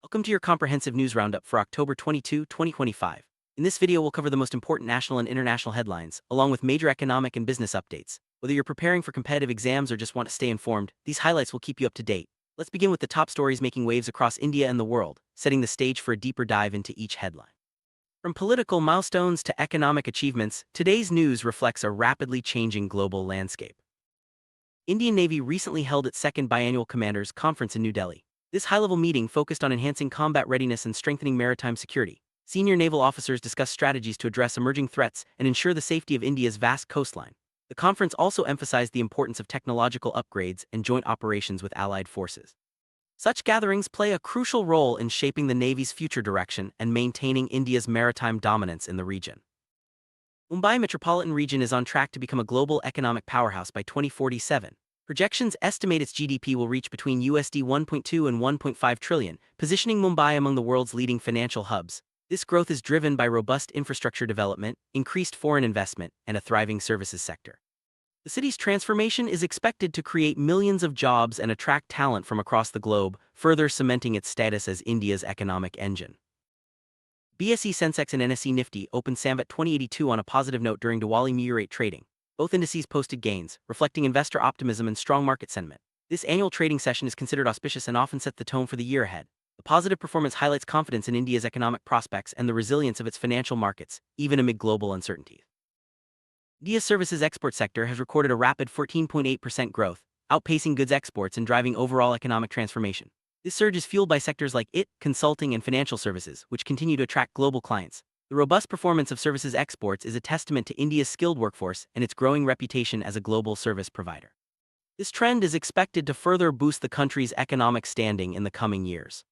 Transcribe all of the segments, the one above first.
Welcome to your comprehensive news roundup for October 22, 2025. In this video, we'll cover the most important national and international headlines, along with major economic and business updates. Whether you're preparing for competitive exams or just want to stay informed, these highlights will keep you up to date. Let's begin with the top stories making waves across India and the world, setting the stage for a deeper dive into each headline. From political milestones to economic achievements, today's news reflects a rapidly changing global landscape. Indian Navy recently held its second biannual commanders conference in New Delhi. This high-level meeting focused on enhancing combat readiness and strengthening maritime security. Senior naval officers discussed strategies to address emerging threats and ensure the safety of India's vast coastline. The conference also emphasized the importance of technological upgrades and joint operations with allied forces. Such gatherings play a crucial role in shaping the Navy's future direction and maintaining India's maritime dominance in the region. Mumbai metropolitan region is on track to become a global economic powerhouse by 2047. Projections estimate its GDP will reach between USD 1.2 and 1.5 trillion, positioning Mumbai among the world's leading financial hubs. This growth is driven by robust infrastructure development, increased foreign investment, and a thriving services sector. The city's transformation is expected to create millions of jobs and attract talent from across the globe, further cementing its status as India's economic engine. BSE Sensex and NSE Nifty opened Samvat 2082 on a positive note during Diwali New Year 8 trading. Both indices posted gains, reflecting investor optimism and strong market sentiment. This annual trading session is considered auspicious and often sets the tone for the year ahead. The positive performance highlights confidence in India's economic prospects and the resilience of its financial markets, even amid global uncertainties. India's services export sector has recorded a rapid 14.8% growth, outpacing goods exports and driving overall economic transformation. This surge is fueled by sectors like IT, consulting, and financial services, which continue to attract global clients. The robust performance of services exports is a testament to India's skilled workforce and its growing reputation as a global service provider. This trend is expected to further boost the country's economic standing in the coming years.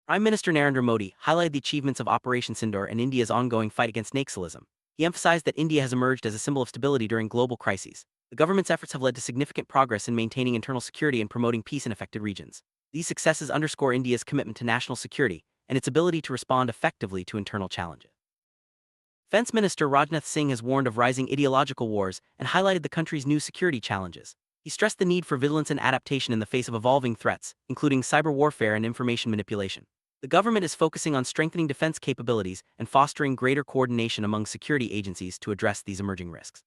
Prime Minister Narendra Modi highlighted the achievements of Operation Sindoor and India's ongoing fight against Naxalism. He emphasized that India has emerged as a symbol of stability during global crises. The government's efforts have led to significant progress in maintaining internal security and promoting peace in affected regions. These successes underscore India's commitment to national security and its ability to respond effectively to internal challenges. Defense Minister Rajnath Singh has warned of rising ideological wars and highlighted the country's new security challenges. He stressed the need for vigilance and adaptation in the face of evolving threats, including cyber warfare and information manipulation. The government is focusing on strengthening defense capabilities and fostering greater coordination among security agencies to address these emerging risks.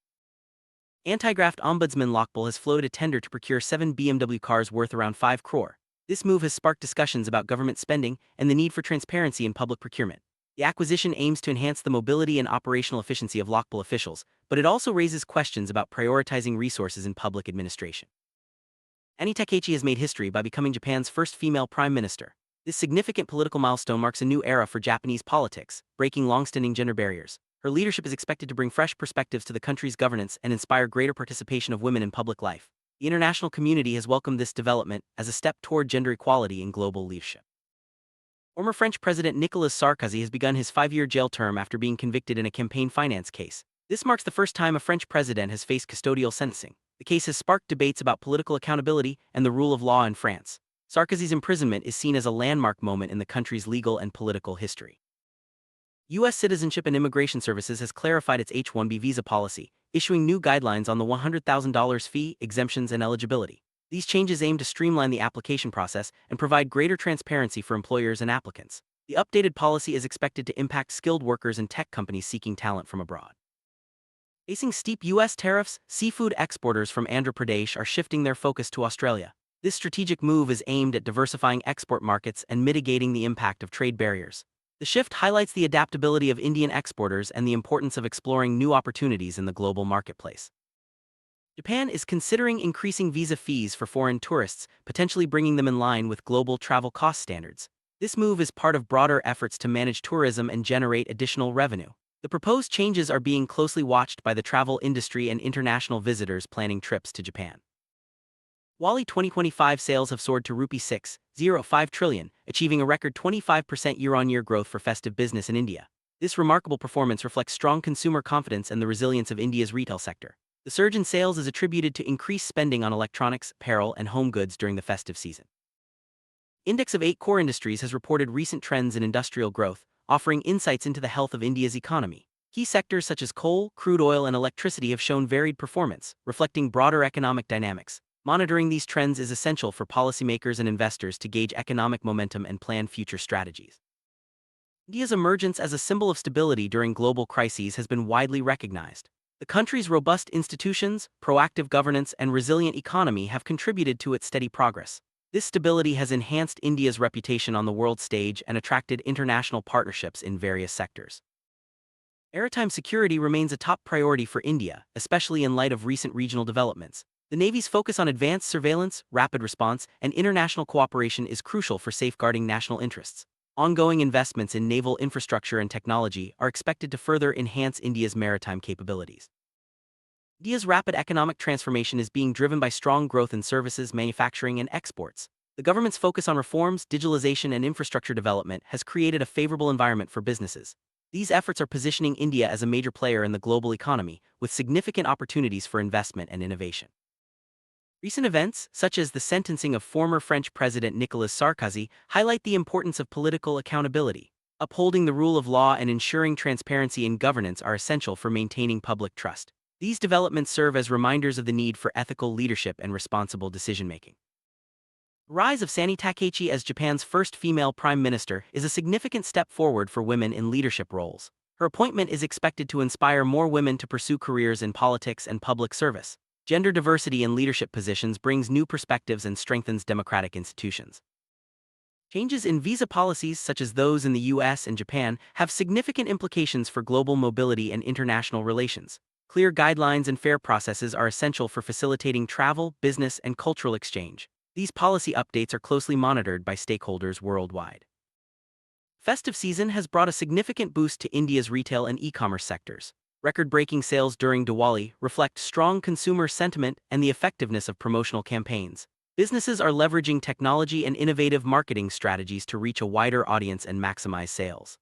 Anti-graft ombudsman Lokpal has floated a tender to procure 7 BMW cars worth around 5 crore. This move has sparked discussions about government spending and the need for transparency in public procurement. The acquisition aims to enhance the mobility and operational efficiency of Lokpal officials, but it also raises questions about prioritizing resources in public administration. Annie Takaichi has made history by becoming Japan's first female prime minister. This significant political milestone marks a new era for Japanese politics, breaking long-standing gender barriers. Her leadership is expected to bring fresh perspectives to the country's governance and inspire greater participation of women in public life. The international community has welcomed this development as a step toward gender equality in global leadership. Former French President Nicolas Sarkozy has begun his 5-year jail term after being convicted in a campaign finance case. This marks the first time a French president has faced custodial sentencing. The case has sparked debates about political accountability and the rule of law in France. Sarkozy's imprisonment is seen as a landmark moment in the country's legal and political history. U.S. Citizenship and Immigration Services has clarified its H-1B visa policy, issuing new guidelines on the $100,000 fee, exemptions, and eligibility. These changes aim to streamline the application process and provide greater transparency for employers and applicants. The updated policy is expected to impact skilled workers and tech companies seeking talent from abroad. Facing steep U.S. tariffs, seafood exporters from Andhra Pradesh are shifting their focus to Australia. This strategic move is aimed at diversifying export markets and mitigating the impact of trade barriers. The shift highlights the adaptability of Indian exporters and the importance of exploring new opportunities in the global marketplace. Japan is considering increasing visa fees for foreign tourists, potentially bringing them in line with global travel cost standards. This move is part of broader efforts to manage tourism and generate additional revenue. The proposed changes are being closely watched by the travel industry and international visitors planning trips to Japan. Diwali 2025 sales have soared to Rs6.05 trillion, achieving a record 25% year-on-year growth for festive business in India. This remarkable performance reflects strong consumer confidence and the resilience of India's retail sector. The surge in sales is attributed to increased spending on electronics, apparel, and home goods during the festive season. Index of 8 core industries has reported recent trends in industrial growth, offering insights into the health of India's economy. Key sectors such as coal, crude oil, and electricity have shown varied performance, reflecting broader economic dynamics. Monitoring these trends is essential for policymakers and investors to gauge economic momentum and plan future strategies. India's emergence as a symbol of stability during global crises has been widely recognized. The country's robust institutions, proactive governance, and resilient economy have contributed to its steady progress. This stability has enhanced India's reputation on the world stage and attracted international partnerships in various sectors. Maritime security remains a top priority for India, especially in light of recent regional developments. The Navy's focus on advanced surveillance, rapid response, and international cooperation is crucial for safeguarding national interests. Ongoing investments in naval infrastructure and technology are expected to further enhance India's maritime capabilities. India's rapid economic transformation is being driven by strong growth in services, manufacturing, and exports. The government's focus on reforms, digitalization, and infrastructure development has created a favorable environment for businesses. These efforts are positioning India as a major player in the global economy, with significant opportunities for investment and innovation. Recent events, such as the sentencing of former French President Nicolas Sarkozy, highlight the importance of political accountability. Upholding the rule of law and ensuring transparency in governance are essential for maintaining public trust. These developments serve as reminders of the need for ethical leadership and responsible decision-making. The rise of Sani Takaichi as Japan's first female prime minister is a significant step forward for women in leadership roles. Her appointment is expected to inspire more women to pursue careers in politics and public service. Gender diversity in leadership positions brings new perspectives and strengthens democratic institutions. Changes in visa policies, such as those in the US and Japan, have significant implications for global mobility and international relations. Clear guidelines and fair processes are essential for facilitating travel, business, and cultural exchange. These policy updates are closely monitored by stakeholders worldwide. Festive season has brought a significant boost to India's retail and e-commerce sectors. Record-breaking sales during Diwali reflect strong consumer sentiment and the effectiveness of promotional campaigns. Businesses are leveraging technology and innovative marketing strategies to reach a wider audience and maximize sales.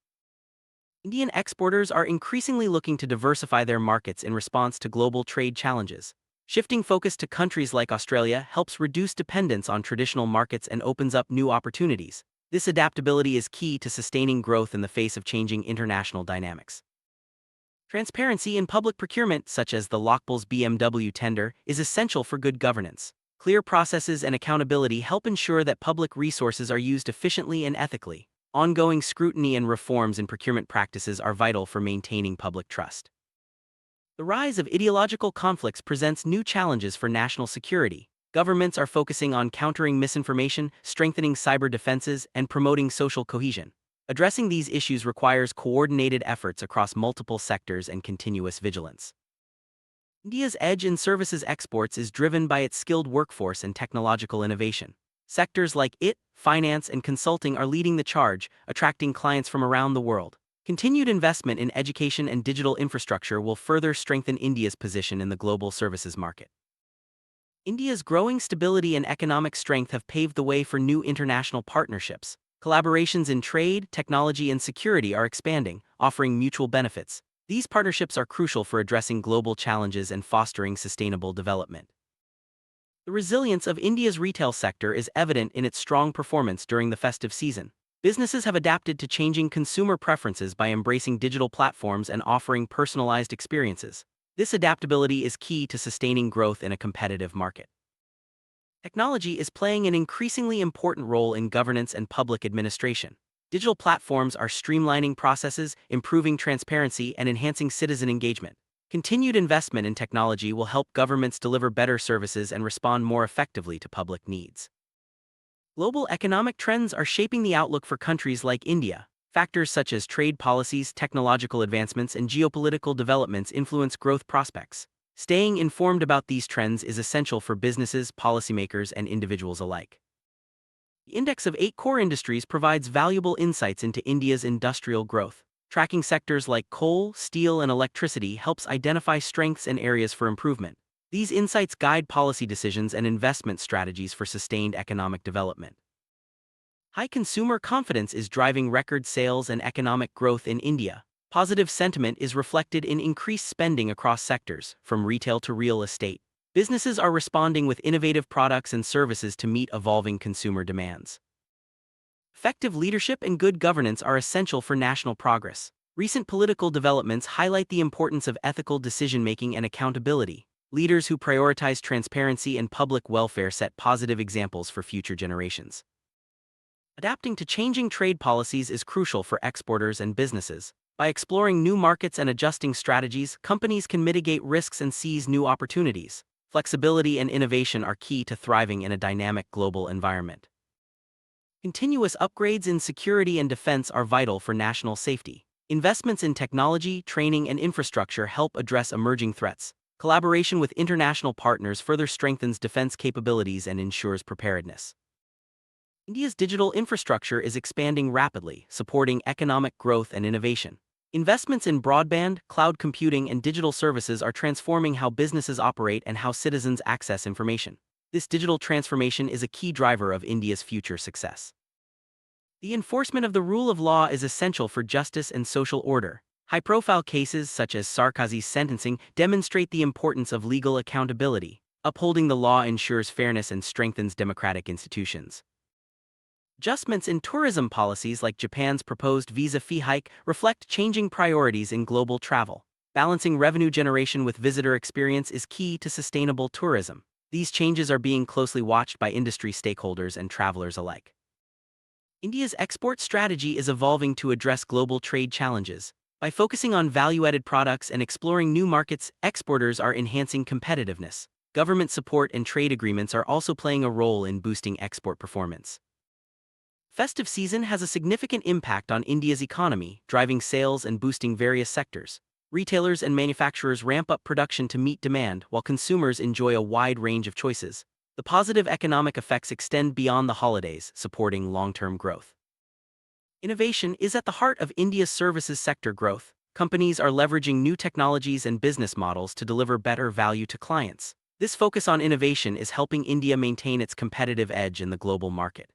Indian exporters are increasingly looking to diversify their markets in response to global trade challenges. Shifting focus to countries like Australia helps reduce dependence on traditional markets and opens up new opportunities. This adaptability is key to sustaining growth in the face of changing international dynamics. Transparency in public procurement, such as the Lockbulls BMW tender, is essential for good governance. Clear processes and accountability help ensure that public resources are used efficiently and ethically. Ongoing scrutiny and reforms in procurement practices are vital for maintaining public trust. The rise of ideological conflicts presents new challenges for national security. Governments are focusing on countering misinformation, strengthening cyber defenses, and promoting social cohesion. Addressing these issues requires coordinated efforts across multiple sectors and continuous vigilance. India's edge in services exports is driven by its skilled workforce and technological innovation. Sectors like IT, finance, and consulting are leading the charge, attracting clients from around the world. Continued investment in education and digital infrastructure will further strengthen India's position in the global services market. India's growing stability and economic strength have paved the way for new international partnerships. Collaborations in trade, technology, and security are expanding, offering mutual benefits. These partnerships are crucial for addressing global challenges and fostering sustainable development. The resilience of India's retail sector is evident in its strong performance during the festive season. Businesses have adapted to changing consumer preferences by embracing digital platforms and offering personalized experiences. This adaptability is key to sustaining growth in a competitive market. Technology is playing an increasingly important role in governance and public administration. Digital platforms are streamlining processes, improving transparency, and enhancing citizen engagement. Continued investment in technology will help governments deliver better services and respond more effectively to public needs. Global economic trends are shaping the outlook for countries like India. Factors such as trade policies, technological advancements, and geopolitical developments influence growth prospects. Staying informed about these trends is essential for businesses, policymakers, and individuals alike. The Index of 8 Core Industries provides valuable insights into India's industrial growth. Tracking sectors like coal, steel, and electricity helps identify strengths and areas for improvement. These insights guide policy decisions and investment strategies for sustained economic development. High consumer confidence is driving record sales and economic growth in India. Positive sentiment is reflected in increased spending across sectors, from retail to real estate. Businesses are responding with innovative products and services to meet evolving consumer demands. Effective leadership and good governance are essential for national progress. Recent political developments highlight the importance of ethical decision-making and accountability. Leaders who prioritize transparency and public welfare set positive examples for future generations. Adapting to changing trade policies is crucial for exporters and businesses. By exploring new markets and adjusting strategies, companies can mitigate risks and seize new opportunities. Flexibility and innovation are key to thriving in a dynamic global environment. Continuous upgrades in security and defense are vital for national safety. Investments in technology, training, and infrastructure help address emerging threats. Collaboration with international partners further strengthens defense capabilities and ensures preparedness. India's digital infrastructure is expanding rapidly, supporting economic growth and innovation. Investments in broadband, cloud computing, and digital services are transforming how businesses operate and how citizens access information. This digital transformation is a key driver of India's future success. The enforcement of the rule of law is essential for justice and social order. High-profile cases such as Sarkozy's sentencing demonstrate the importance of legal accountability. Upholding the law ensures fairness and strengthens democratic institutions. Adjustments in tourism policies like Japan's proposed visa fee hike reflect changing priorities in global travel. Balancing revenue generation with visitor experience is key to sustainable tourism. These changes are being closely watched by industry stakeholders and travelers alike. India's export strategy is evolving to address global trade challenges. By focusing on value-added products and exploring new markets, exporters are enhancing competitiveness. Government support and trade agreements are also playing a role in boosting export performance. Festive season has a significant impact on India's economy, driving sales and boosting various sectors. Retailers and manufacturers ramp up production to meet demand, while consumers enjoy a wide range of choices. The positive economic effects extend beyond the holidays, supporting long-term growth. Innovation is at the heart of India's services sector growth. Companies are leveraging new technologies and business models to deliver better value to clients. This focus on innovation is helping India maintain its competitive edge in the global market.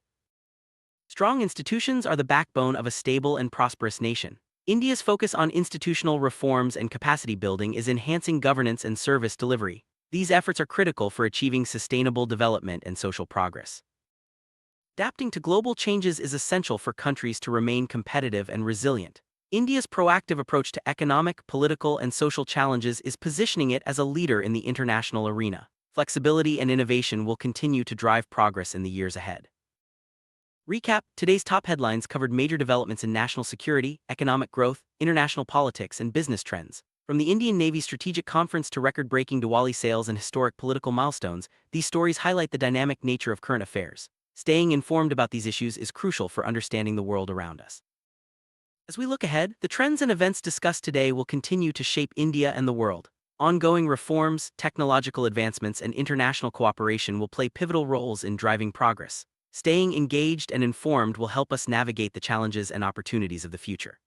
Strong institutions are the backbone of a stable and prosperous nation. India's focus on institutional reforms and capacity building is enhancing governance and service delivery. These efforts are critical for achieving sustainable development and social progress. Adapting to global changes is essential for countries to remain competitive and resilient. India's proactive approach to economic, political, and social challenges is positioning it as a leader in the international arena. Flexibility and innovation will continue to drive progress in the years ahead. Recap: today's top headlines covered major developments in national security, economic growth, international politics, and business trends. From the Indian Navy's strategic conference to record-breaking Diwali sales and historic political milestones, these stories highlight the dynamic nature of current affairs. Staying informed about these issues is crucial for understanding the world around us. As we look ahead, the trends and events discussed today will continue to shape India and the world. Ongoing reforms, technological advancements, and international cooperation will play pivotal roles in driving progress. Staying engaged and informed will help us navigate the challenges and opportunities of the future.